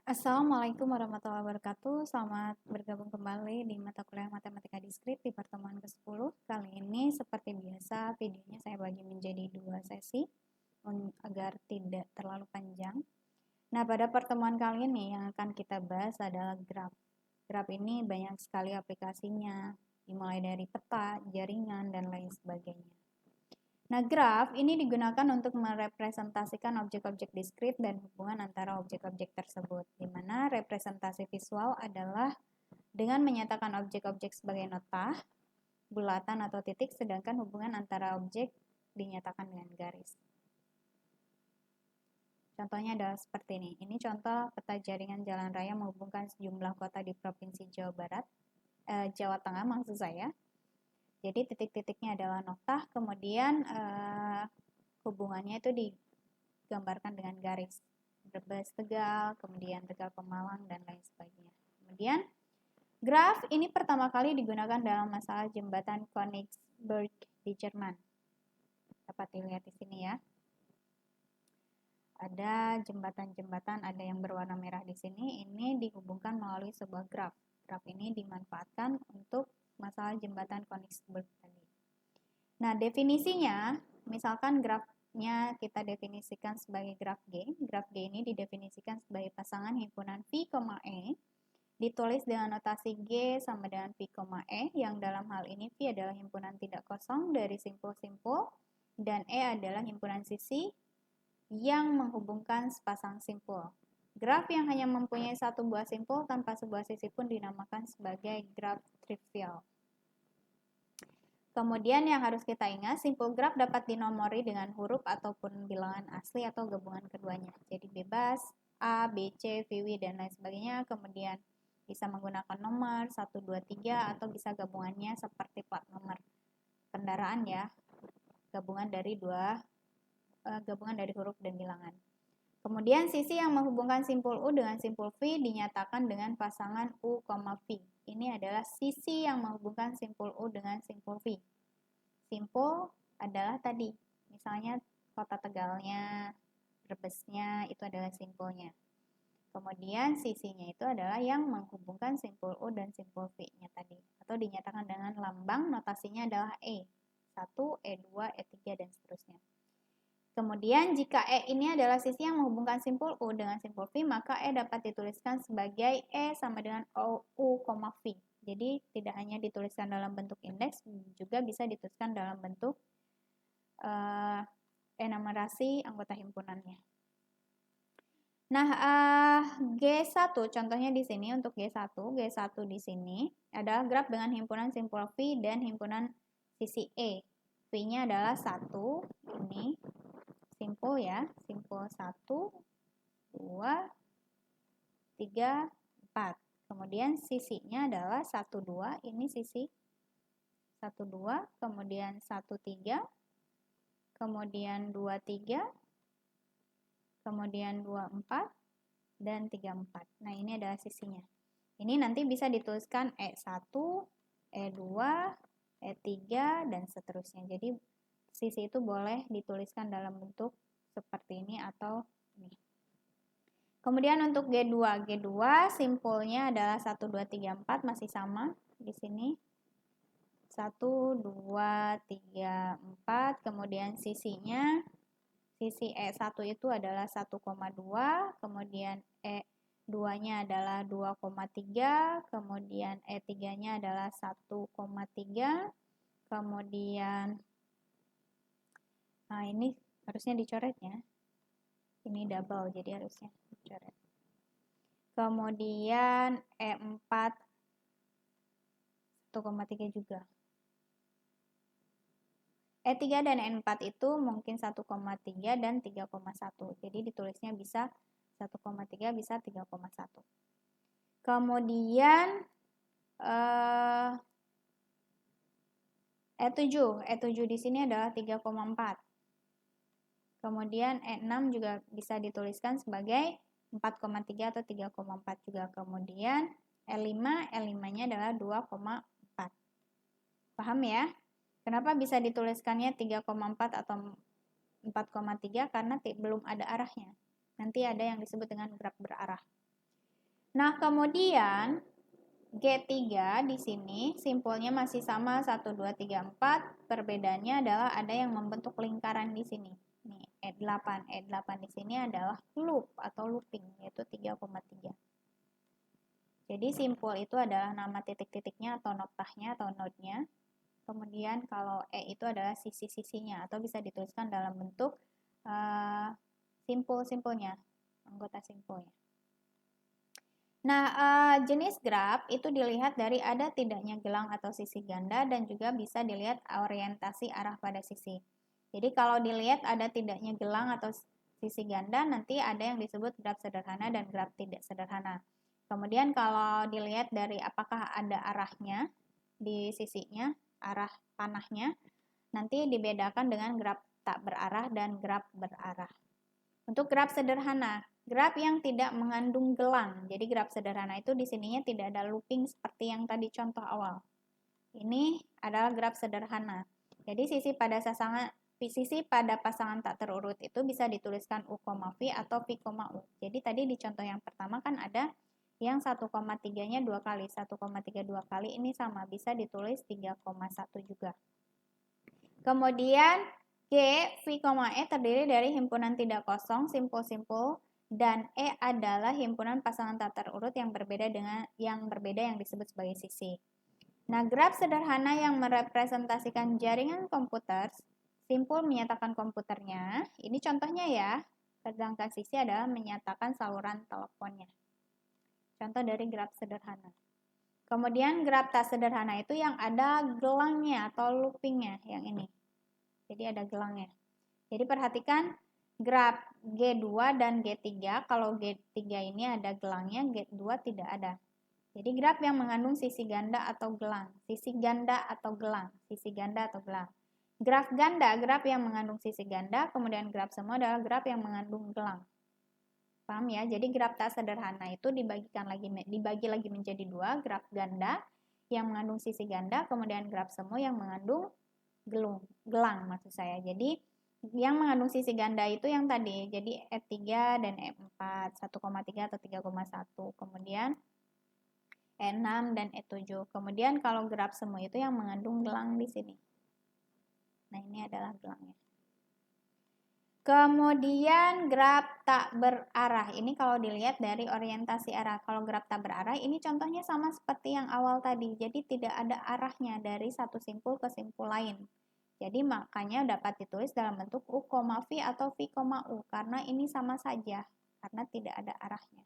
Assalamualaikum warahmatullahi wabarakatuh. Selamat bergabung kembali di mata kuliah Matematika Diskrit di pertemuan ke-10. Kali ini seperti biasa videonya saya bagi menjadi 2 sesi agar tidak terlalu panjang. Nah, pada pertemuan kali ini yang akan kita bahas adalah graf. Graf ini banyak sekali aplikasinya, dimulai dari peta, jaringan, dan lain sebagainya. Nah, graf ini digunakan untuk merepresentasikan objek-objek diskrit dan hubungan antara objek-objek tersebut, di mana representasi visual adalah dengan menyatakan objek-objek sebagai notah, bulatan atau titik, sedangkan hubungan antara objek dinyatakan dengan garis. Contohnya adalah seperti ini. Ini contoh peta jaringan jalan raya menghubungkan sejumlah kota di Provinsi Jawa Tengah maksud saya. Jadi titik-titiknya adalah noktah, kemudian hubungannya itu digambarkan dengan garis. Brebes Tegal, kemudian Tegal Pemalang, dan lain sebagainya. Kemudian graf ini pertama kali digunakan dalam masalah jembatan Königsberg di Jerman. Dapat dilihat di sini ya. Ada jembatan-jembatan, ada yang berwarna merah di sini. Ini dihubungkan melalui sebuah graf. Graf ini dimanfaatkan untuk masalah jembatan Königsberg tadi. Nah, definisinya, misalkan grafnya kita definisikan sebagai graf G. Graf G ini didefinisikan sebagai pasangan himpunan V, E, ditulis dengan notasi G sama dengan V, E, yang dalam hal ini V adalah himpunan tidak kosong dari simpul-simpul, dan E adalah himpunan sisi yang menghubungkan sepasang simpul. Graf yang hanya mempunyai satu buah simpul tanpa sebuah sisi pun dinamakan sebagai graf trivial. Kemudian yang harus kita ingat, simpul graf dapat dinomori dengan huruf ataupun bilangan asli atau gabungan keduanya. Jadi bebas, A, B, C, VW, dan lain sebagainya. Kemudian bisa menggunakan nomor 1, 2, 3 atau bisa gabungannya seperti plat nomor kendaraan ya. Gabungan dari huruf dan bilangan. Kemudian sisi yang menghubungkan simpul U dengan simpul V dinyatakan dengan pasangan U, V. Ini adalah sisi yang menghubungkan simpul U dengan simpul V. Simpul adalah tadi, misalnya kota Tegalnya, Brebesnya, itu adalah simpulnya. Kemudian sisinya itu adalah yang menghubungkan simpul U dan simpul V-nya tadi. Atau dinyatakan dengan lambang, notasinya adalah E. 1, E2, E3, dan seterusnya. Kemudian jika E ini adalah sisi yang menghubungkan simpul U dengan simpul V, maka E dapat dituliskan sebagai E sama dengan U, V. Jadi tidak hanya dituliskan dalam bentuk indeks, juga bisa dituliskan dalam bentuk enumerasi anggota himpunannya. Nah, G1 contohnya di sini untuk G1 di sini adalah graf dengan himpunan simpul V dan himpunan sisi E. V-nya adalah 1, ini simpul ya, simpul 1, 2, 3, 4. Kemudian sisinya adalah 1, 2, ini sisi 1, 2, kemudian 1, 3, kemudian 2, 3, kemudian 2, 4, dan 3, 4. Nah, ini adalah sisinya. Ini nanti bisa dituliskan E1, E2, E3, dan seterusnya. Jadi, sisi itu boleh dituliskan dalam bentuk seperti ini atau ini. Kemudian untuk G2 simpulnya adalah 1, 2, 3, 4, masih sama di sini. 1, 2, 3, 4, kemudian sisinya, sisi E1 itu adalah 1,2, kemudian E2-nya adalah 2,3, kemudian E3-nya adalah 1,3, kemudian, nah ini harusnya dicoret ya. Ini double, jadi harusnya dicoret. Kemudian E4 1,3 juga. E3 dan E4 itu mungkin 1,3 dan 3,1. Jadi ditulisnya bisa 1,3 bisa 3,1. Kemudian E7 di sini adalah 3,4. Kemudian E6 juga bisa dituliskan sebagai 4,3 atau 3,4 juga. Kemudian E5-nya adalah 2,4. Paham ya? Kenapa bisa dituliskannya 3,4 atau 4,3? Karena belum ada arahnya. Nanti ada yang disebut dengan graf berarah. Nah, kemudian G3 di sini simpulnya masih sama 1 2 3 4. Perbedaannya adalah ada yang membentuk lingkaran di sini. Nih, E8. E8 di sini adalah loop atau looping yaitu 3,3. Jadi simpul itu adalah nama titik-titiknya atau noktahnya atau node-nya. Kemudian kalau E itu adalah sisi-sisinya atau bisa dituliskan dalam bentuk simpul-simpulnya, anggota simpulnya. Nah, jenis graf itu dilihat dari ada tidaknya gelang atau sisi ganda dan juga bisa dilihat orientasi arah pada sisi. Jadi kalau dilihat ada tidaknya gelang atau sisi ganda, nanti ada yang disebut graf sederhana dan graf tidak sederhana. Kemudian kalau dilihat dari apakah ada arahnya di sisinya, arah panahnya, nanti dibedakan dengan graf tak berarah dan graf berarah. Untuk graf sederhana, graf yang tidak mengandung gelang. Jadi graf sederhana itu di sininya tidak ada looping seperti yang tadi contoh awal. Ini adalah graf sederhana. Jadi sisi pada pasangan tak terurut itu bisa dituliskan U, V atau V, U. Jadi tadi di contoh yang pertama kan ada yang 1,3-nya 2 kali, 1,3 2 kali ini sama, bisa ditulis 3,1 juga. Kemudian G, V, E terdiri dari himpunan tidak kosong, simpul-simpul, dan E adalah himpunan pasangan tak terurut yang berbeda yang disebut sebagai sisi. Nah, graf sederhana yang merepresentasikan jaringan komputer, simpul menyatakan komputernya, ini contohnya ya, sedangkan sisi adalah menyatakan saluran teleponnya. Contoh dari graf sederhana. Kemudian graf tak sederhana itu yang ada gelangnya atau loopingnya, yang ini. Jadi ada gelangnya. Jadi perhatikan graf G2 dan G3, kalau G3 ini ada gelangnya, G2 tidak ada. Jadi graf yang mengandung sisi ganda atau gelang, sisi ganda atau gelang, sisi ganda atau gelang. Graf ganda, graf yang mengandung sisi ganda, kemudian graf semu adalah graf yang mengandung gelang. Paham ya? Jadi graf tak sederhana itu dibagi lagi menjadi dua, graf ganda yang mengandung sisi ganda, kemudian graf semu yang mengandung gelang maksud saya. Jadi yang mengandung sisi ganda itu yang tadi, jadi E3 dan E4, 1,3 atau 3,1. Kemudian E6 dan E7. Kemudian kalau graf semu itu yang mengandung gelang di sini. Nah, ini adalah gelangnya. Kemudian graf tak berarah. Ini kalau dilihat dari orientasi arah. Kalau graf tak berarah ini contohnya sama seperti yang awal tadi. Jadi tidak ada arahnya dari satu simpul ke simpul lain. Jadi makanya dapat ditulis dalam bentuk U, V atau V, U. Karena ini sama saja. Karena tidak ada arahnya.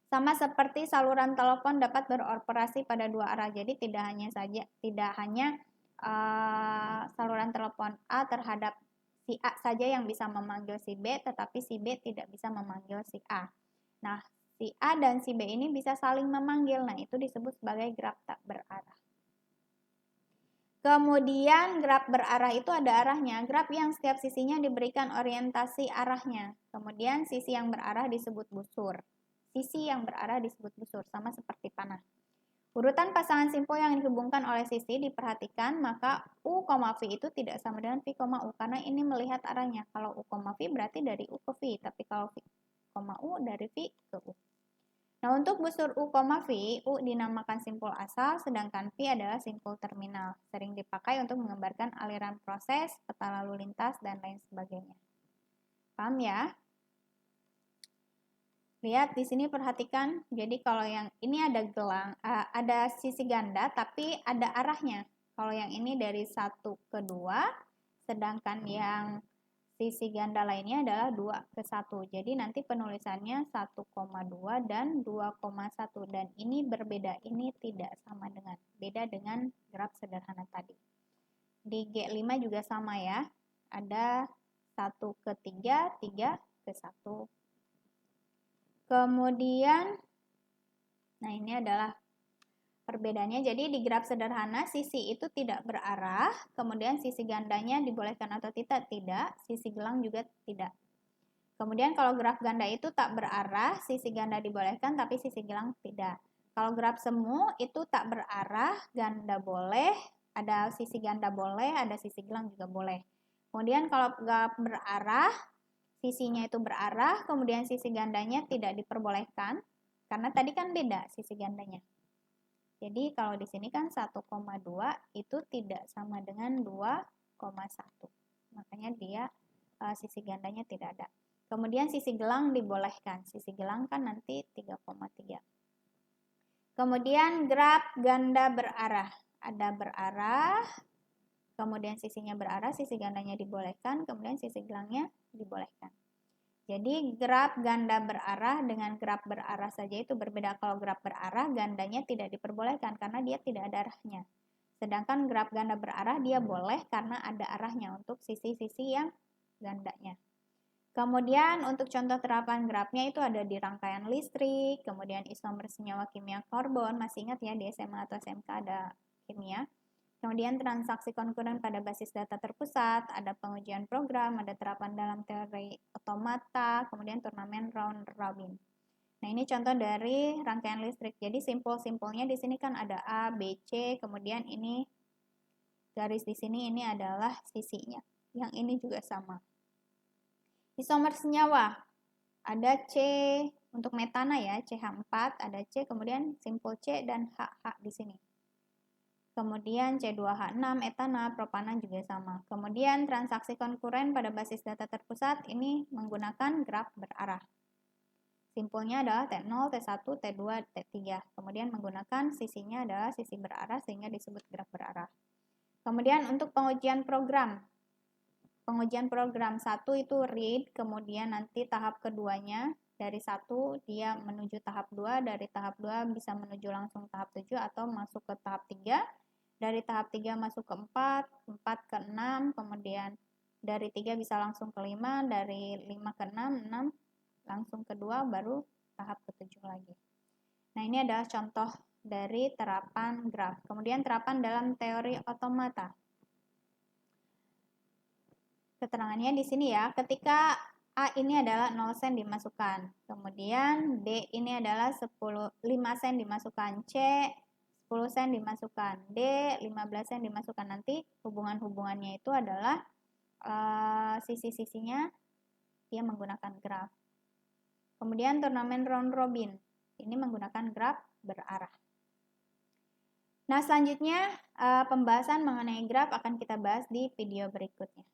Sama seperti saluran telepon dapat beroperasi pada dua arah. Jadi tidak hanya saluran telepon A terhadap si A saja yang bisa memanggil si B, tetapi si B tidak bisa memanggil si A. Nah, si A dan si B ini bisa saling memanggil. Nah, itu disebut sebagai graf tak berarah. Kemudian graf berarah itu ada arahnya. Graf yang setiap sisinya diberikan orientasi arahnya. Kemudian sisi yang berarah disebut busur. Sisi yang berarah disebut busur, sama seperti panah. Urutan pasangan simpul yang dihubungkan oleh sisi diperhatikan, maka U, V itu tidak sama dengan V, U, karena ini melihat arahnya. Kalau U, V berarti dari U ke V, tapi kalau V, U dari V ke U. Nah, untuk busur U, V, U dinamakan simpul asal, sedangkan V adalah simpul terminal. Sering dipakai untuk menggambarkan aliran proses, peta lalu lintas, dan lain sebagainya. Paham ya? Lihat di sini perhatikan, jadi kalau yang ini ada gelang, ada sisi ganda tapi ada arahnya. Kalau yang ini dari 1 ke 2, sedangkan yang sisi ganda lainnya adalah 2 ke 1. Jadi nanti penulisannya 1,2 dan 2,1 dan ini berbeda, ini tidak sama dengan, beda dengan graf sederhana tadi. Di G5 juga sama ya, ada 1 ke 3, 3 ke 1. Kemudian, nah ini adalah perbedaannya. Jadi di graf sederhana sisi itu tidak berarah, kemudian sisi gandanya dibolehkan atau tidak, sisi gelang juga tidak. Kemudian kalau graf ganda itu tak berarah, sisi ganda dibolehkan tapi sisi gelang tidak. Kalau graf semu itu tak berarah, ganda boleh, ada sisi ganda boleh, ada sisi gelang juga boleh. Kemudian kalau graf berarah, sisinya itu berarah, kemudian sisi gandanya tidak diperbolehkan, karena tadi kan beda sisi gandanya. Jadi kalau di sini kan 1,2 itu tidak sama dengan 2,1. Makanya dia sisi gandanya tidak ada. Kemudian sisi gelang dibolehkan. Sisi gelang kan nanti 3,3. Kemudian graf ganda berarah. Ada berarah, kemudian sisinya berarah, sisi gandanya dibolehkan, kemudian sisi gelangnya dibolehkan. Jadi graf ganda berarah dengan graf berarah saja itu berbeda. Kalau graf berarah gandanya tidak diperbolehkan karena dia tidak ada arahnya. Sedangkan graf ganda berarah dia boleh karena ada arahnya untuk sisi-sisi yang gandanya. Kemudian untuk contoh terapan grafnya itu ada di rangkaian listrik, kemudian isomer senyawa kimia karbon, masih ingat ya di SMA atau SMK ada kimia. Kemudian transaksi konkuren pada basis data terpusat, ada pengujian program, ada terapan dalam teori otomata, kemudian turnamen round robin. Nah, ini contoh dari rangkaian listrik. Jadi simpul-simpulnya di sini kan ada A, B, C, kemudian ini garis di sini ini adalah sisinya. Yang ini juga sama. Isomer senyawa, ada C untuk metana ya, CH4, ada C, kemudian simpul C dan HH di sini. Kemudian C2H6, etana, propana juga sama. Kemudian transaksi konkuren pada basis data terpusat ini menggunakan graf berarah. Simpulnya adalah T0, T1, T2, T3. Kemudian menggunakan sisinya adalah sisi berarah sehingga disebut graf berarah. Kemudian untuk pengujian program. Pengujian program 1 itu read, kemudian nanti tahap keduanya dari 1 dia menuju tahap 2, dari tahap 2 bisa menuju langsung tahap 7 atau masuk ke tahap 3. Dari tahap 3 masuk ke 4, 4 ke 6, kemudian dari 3 bisa langsung ke 5, dari 5 ke 6, 6 langsung ke 2, baru tahap ke 7 lagi. Nah, ini adalah contoh dari terapan graf. Kemudian terapan dalam teori otomata. Keterangannya di sini ya, ketika A ini adalah 0 sen dimasukkan, kemudian B ini adalah 5 sen dimasukkan, C 10 sen dimasukkan, D 15 sen dimasukkan. Nanti hubungan-hubungannya itu adalah sisi-sisinya dia menggunakan graf. Kemudian turnamen round robin, ini menggunakan graf berarah. Nah, selanjutnya pembahasan mengenai graf akan kita bahas di video berikutnya.